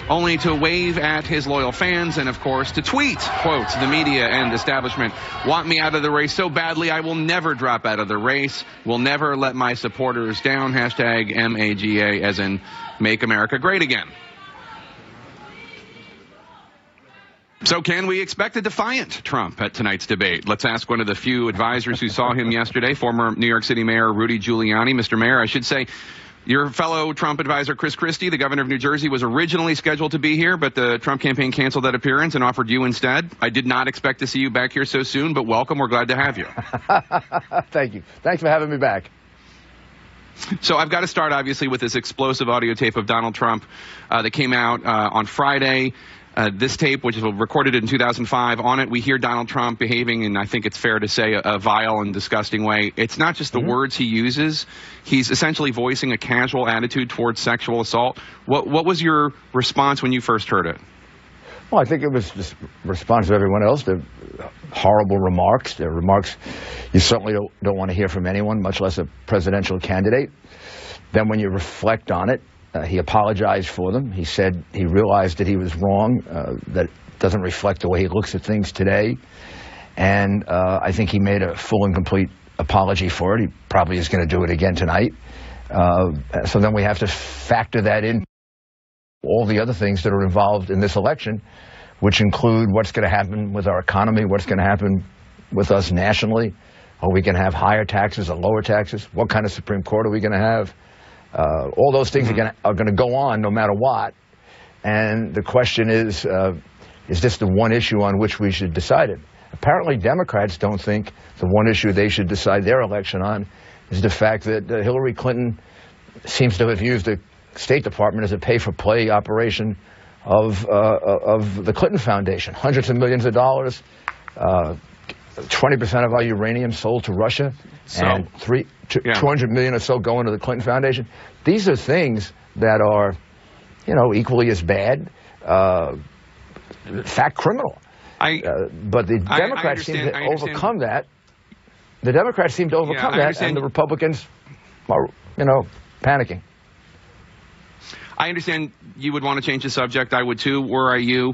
only to wave at his loyal fans and, of course, to tweet, quotes, the media and establishment want me out of the race so badly I will never drop out of the race, will never let my supporters down, hashtag MAGA, as in Make America Great Again. So can we expect a defiant Trump at tonight's debate? Let's ask one of the few advisors who saw him yesterday, former New York City Mayor Rudy Giuliani. Mr. Mayor, I should say, your fellow Trump advisor, Chris Christie, the governor of New Jersey, was originally scheduled to be here, but the Trump campaign canceled that appearance and offered you instead. I did not expect to see you back here so soon, but welcome. We're glad to have you. Thank you. Thanks for having me back. So I've got to start, obviously, with this explosive audio tape of Donald Trump that came out on Friday. This tape, which was recorded in 2005, on it we hear Donald Trump behaving in, I think it's fair to say, a vile and disgusting way. It's not just the words he uses. He's essentially voicing a casual attitude towards sexual assault. What was your response when you first heard it? Well, I think it was just a response to everyone else. They're horrible remarks. They're remarks you certainly don't want to hear from anyone, much less a presidential candidate. Then when you reflect on it, he apologized for them. He said he realized that he was wrong, that doesn't reflect the way he looks at things today. And I think he made a full and complete apology for it. He probably is going to do it again tonight. So then we have to factor that in all the other things that are involved in this election, which include what's going to happen with our economy, what's going to happen with us nationally. Are we going to have higher taxes or lower taxes? What kind of Supreme Court are we going to have? All those things are going to go on no matter what. And the question is this the one issue on which we should decide it? Apparently Democrats don't think the one issue they should decide their election on is the fact that Hillary Clinton seems to have used the State Department as a pay-for-play operation of the Clinton Foundation. Hundreds of millions of dollars, 20% of our uranium sold to Russia, and 200 million or so going to the Clinton Foundation. These are things that are, equally as bad, fact criminal. But the Democrats seem to overcome that. The Democrats seem to overcome that, and the Republicans are, panicking. I understand you would want to change the subject. I would too. Were I you?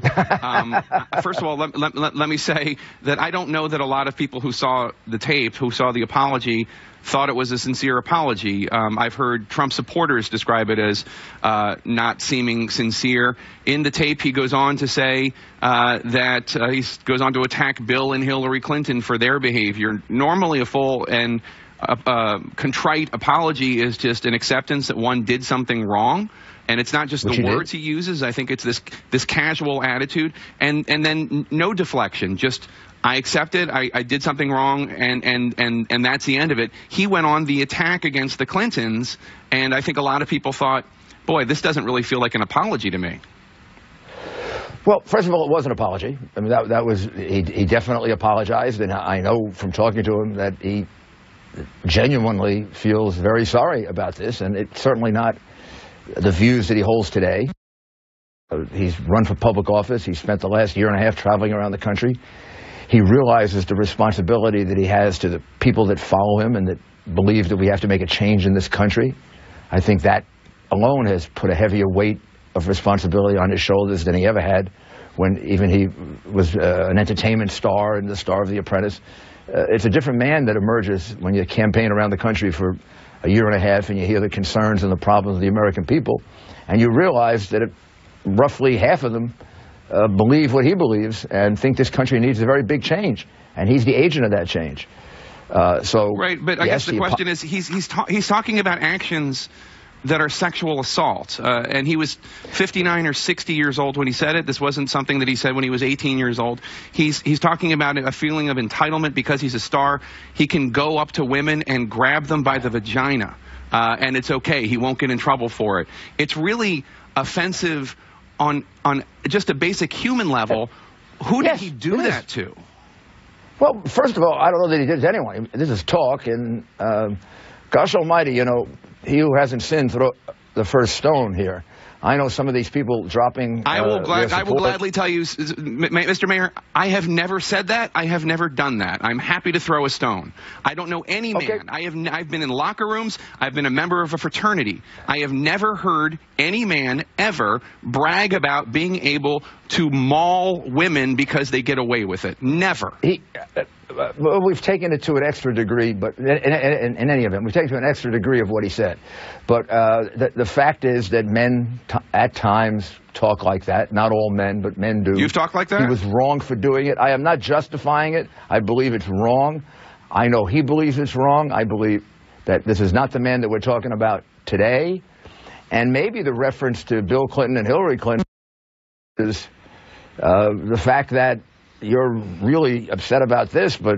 First of all, let me say that I don't know that a lot of people who saw the tape, who saw the apology, thought it was a sincere apology. I've heard Trump supporters describe it as not seeming sincere. In the tape, he goes on to say that he goes on to attack Bill and Hillary Clinton for their behavior. Normally, a full and contrite apology is just an acceptance that one did something wrong. And it's not just the words he uses. I think it's this casual attitude, and then no deflection. Just I accept it. I did something wrong, and that's the end of it. He went on the attack against the Clintons, and I think a lot of people thought, boy, this doesn't really feel like an apology to me. Well, first of all, it was an apology. I mean, that was he definitely apologized, and I know from talking to him that he genuinely feels very sorry about this, and it's certainly not the views that he holds today. He's run for public office. He spent the last year and a half traveling around the country. He realizes the responsibility that he has to the people that follow him and that believe that we have to make a change in this country. I think that alone has put a heavier weight of responsibility on his shoulders than he ever had when even he was an entertainment star and the star of The Apprentice. It's a different man that emerges when you campaign around the country for a year and a half and you hear the concerns and the problems of the American people, and you realize that roughly half of them believe what he believes and think this country needs a very big change, and he's the agent of that change. Right, but I guess the question is, he's talking about actions that are sexual assault, and he was 59 or 60 years old when he said it. This wasn't something that he said when he was 18 years old. He's talking about a feeling of entitlement because he's a star. He can go up to women and grab them by the vagina, and it's okay. He won't get in trouble for it. It's really offensive on just a basic human level. Who did he do that to? Well, first of all, I don't know that he did it to anyone. This is talk, and gosh almighty, he who hasn't sinned throw the first stone here. I know some of these people dropping. I will gladly tell you, Mr. Mayor, I have never said that. I have never done that. I'm happy to throw a stone. I don't know any man. I've been in locker rooms. I've been a member of a fraternity. I have never heard any man ever brag about being able to maul women because they get away with it. Never. Well, we've taken it to an extra degree, but in any event, we've taken it to an extra degree of what he said. But the fact is that men at times talk like that. Not all men, but men do. You've talked like that? He was wrong for doing it. I am not justifying it. I believe it's wrong. I know he believes it's wrong. I believe that this is not the man that we're talking about today. And maybe the reference to Bill Clinton and Hillary Clinton is the fact that you're really upset about this, but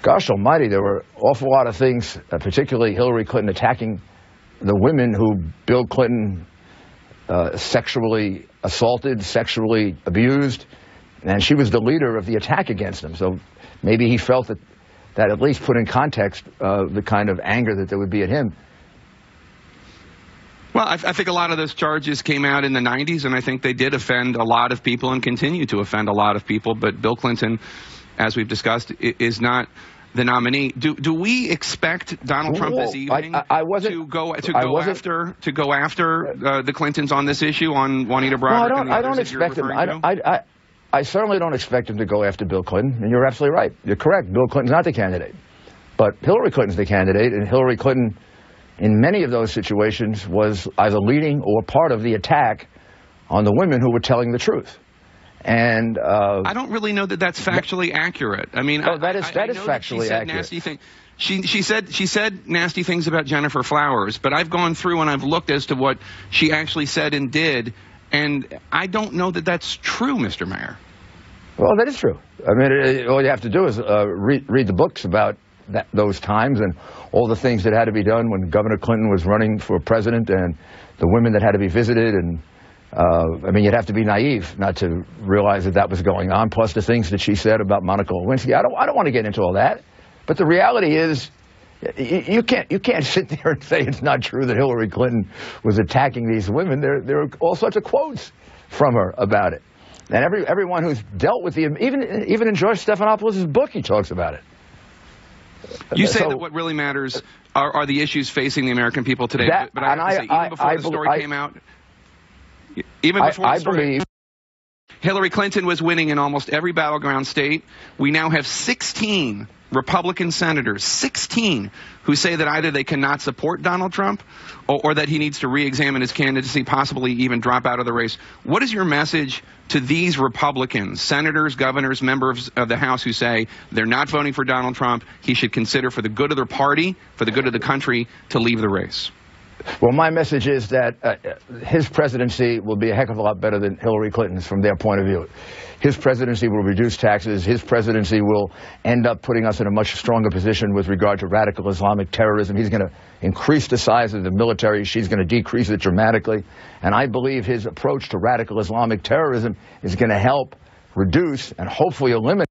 gosh almighty, there were an awful lot of things, particularly Hillary Clinton attacking the women who Bill Clinton sexually assaulted, sexually abused, and she was the leader of the attack against him. So maybe he felt that at least put in context the kind of anger that there would be at him. Well, I think a lot of those charges came out in the 90s, and I think they did offend a lot of people and continue to offend a lot of people. But Bill Clinton, as we've discussed, is not the nominee. Do we expect Donald Trump this evening to go after the Clintons on this issue, on Juanita Broaddrick? No, I don't expect him. I certainly don't expect him to go after Bill Clinton, and you're absolutely right. You're correct. Bill Clinton's not the candidate. But Hillary Clinton's the candidate, and Hillary Clinton, in many of those situations, was either leading or part of the attack on the women who were telling the truth. And I don't really know that that's factually accurate. I mean, that is factually accurate. Nasty thing. She said nasty things about Jennifer Flowers, but I've gone through and I've looked as to what she actually said and did, and I don't know that that's true, Mr. Mayor. Well, that is true. I mean, all you have to do is read the books about those times and all the things that had to be done when Governor Clinton was running for president, and the women that had to be visited. And I mean, you'd have to be naive not to realize that was going on, plus the things that she said about Monica Lewinsky. I don't want to get into all that, but the reality is you can't sit there and say it's not true that Hillary Clinton was attacking these women. There are all sorts of quotes from her about it, and everyone who's dealt with even in George Stephanopoulos' book, he talks about it. You say that what really matters are the issues facing the American people today. But I have to say, even before the story came out, even before the story, Hillary Clinton was winning in almost every battleground state. We now have 16 Republican senators, 16, who say that either they cannot support Donald Trump or that he needs to re-examine his candidacy, possibly even drop out of the race. What is your message to these Republicans, senators, governors, members of the House who say they're not voting for Donald Trump, he should consider for the good of their party, for the good of the country, to leave the race? Well, my message is that his presidency will be a heck of a lot better than Hillary Clinton's from their point of view. His presidency will reduce taxes. His presidency will end up putting us in a much stronger position with regard to radical Islamic terrorism. He's going to increase the size of the military. She's going to decrease it dramatically. And I believe his approach to radical Islamic terrorism is going to help reduce and hopefully eliminate